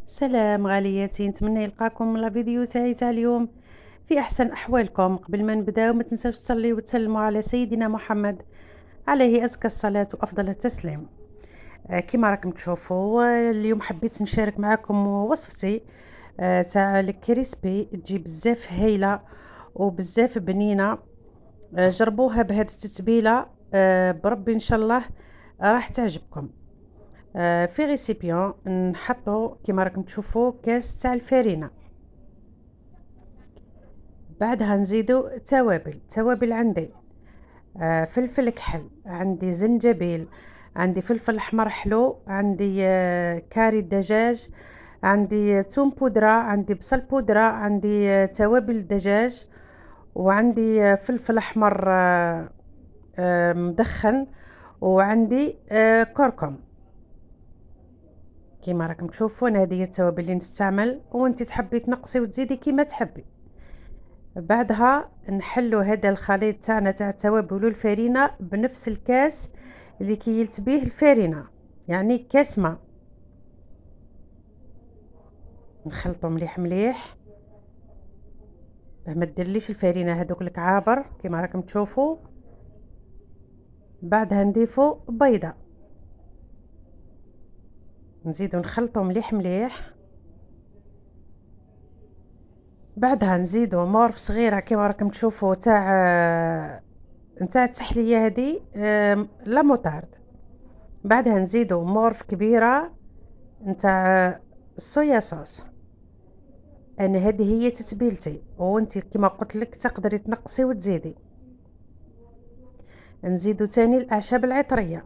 سلام غالياتي، نتمنى يلقاكم لا فيديو تاع اليوم في احسن احوالكم. قبل ما نبداو ما تنساوش تصليوا وتسلموا على سيدنا محمد عليه ازكى الصلاه وافضل التسليم. كما راكم تشوفوا، اليوم حبيت نشارك معكم وصفتي تاع الكريسبي، تجي بزاف هايله وبزاف بنينه. جربوها بهذه التتبيله، بربي ان شاء الله راح تعجبكم. في ريسيبيون نحطو كيما راكم تشوفوا كاس تاع الفارينه. بعدها نزيدو توابل عندي فلفل كحل، عندي زنجبيل، عندي فلفل احمر حلو، عندي كاري الدجاج، عندي توم بودرة، عندي بصل بودرة، عندي توابل الدجاج، وعندي فلفل احمر مدخن، وعندي كركم. كيما راكم تشوفون هذه هي التوابل اللي نستعمل، وانت تحبي تنقصي وتزيدي كيما تحبي. بعدها نحلو هذا الخليط تاعنا تاع التوابل والفارينه بنفس الكاس اللي كيلت بيه الفارينه، يعني كاس ماء. نخلطو مليح مليح باه ما ديرليش الفارينه هذوك الكعابر كيما راكم تشوفوا. بعدها نضيفو بيضه، نزيدو نخلطو مليح مليح. بعدها نزيدو مورف صغيره كيما راكم تشوفوا تاع التحليه هذه، لا موطارد. بعدها نزيدو مورف كبيره نتاع الصويا صوص. انا هذه هي تتبيلتي، وانت كما قلت لك تقدري تنقصي وتزيدي. نزيدو تاني الاعشاب العطريه.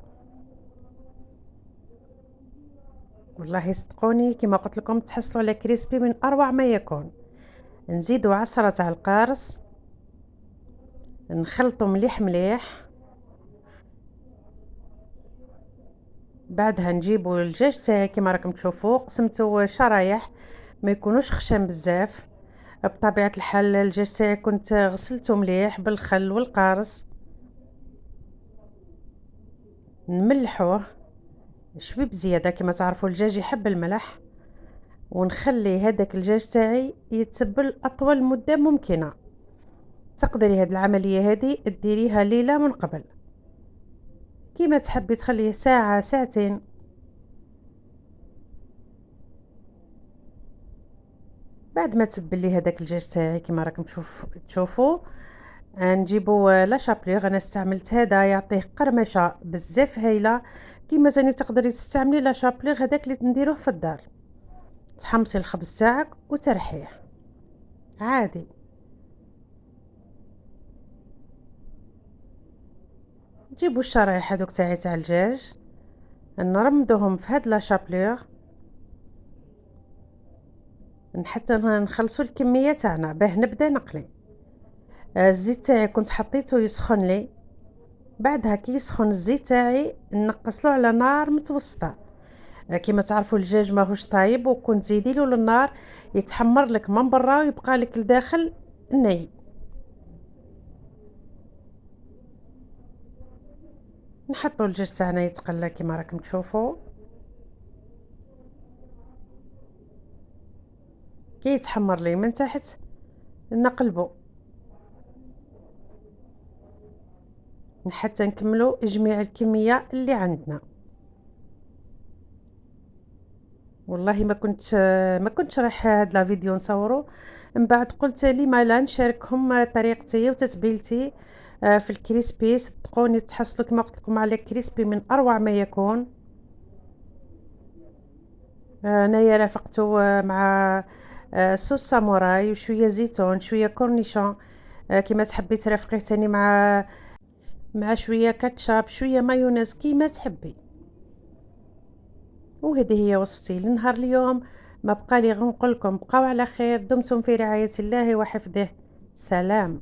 والله صدقوني كما قلت لكم تحصلوا على كريسبي من اروع ما يكون. نزيدو عصره تاع القارص، نخلطو مليح مليح. بعدها نجيبو الدجاج تاعي كما راكم تشوفوا قسمته شرايح، ما يكونوش خشن بزاف. بطبيعه الحال الدجاج تاعي كنت غسلته مليح بالخل والقارص. نملحوه شوي بزياده، كما تعرفوا الدجاج يحب الملح. ونخلي هذاك الدجاج تاعي يتبل اطول مده ممكنه. تقدري هاد العمليه هذه ديريها ليله من قبل، كيما تحبي تخليه ساعه ساعتين. بعد ما تبلي هذاك الدجاج تاعي كيما راكم تشوفوا، نجيبو لا شابليغ. انا استعملت هذا يعطيه قرمشه بزاف هايله. كيما زاني تقدري تستعملي لا شابليغ هذاك اللي نديروه في الدار. تحمصي الخبز تاعك وترحيه عادي. نجيبو الشرايح هذوك تاع الدجاج، نرمدوهم في هاد لا شابليغ حتى نخلصوا الكميه تاعنا باه نبدا نقلي. الزيت تاعي كنت حطيته يسخن لي. بعدها كي يسخن الزيت تاعي نقصلو على نار متوسطه. كما تعرفوا الدجاج ماهوش طايب، وكنت زيدي له للنار يتحمر لك من برا ويبقى لك لداخل ني. نحطوا الدجاج تاعنا يتقلى كما راكم تشوفوا. كي يتحمر لي من تحت نقلبو حتى نكملوا جميع الكميه اللي عندنا. والله ما كنتش رايح هاد لا فيديو نصورو. من بعد قلت لي ما لا نشاركهم طريقتي وتتبيلتي في الكريسبي. صدقوني تحصلوا كما قلت لكم على كريسبي من اروع ما يكون. انايا رافقته مع صوص ساموراي وشويه زيتون شويه كورنيشون. كما تحبي ترافقيه تاني مع شويه كاتشاب شويه مايونيز كيما تحبي. وهذه هي وصفتي لنهار اليوم. ما بقى لي غير نقول لكم بقاو على خير، دمتم في رعاية الله وحفظه. سلام.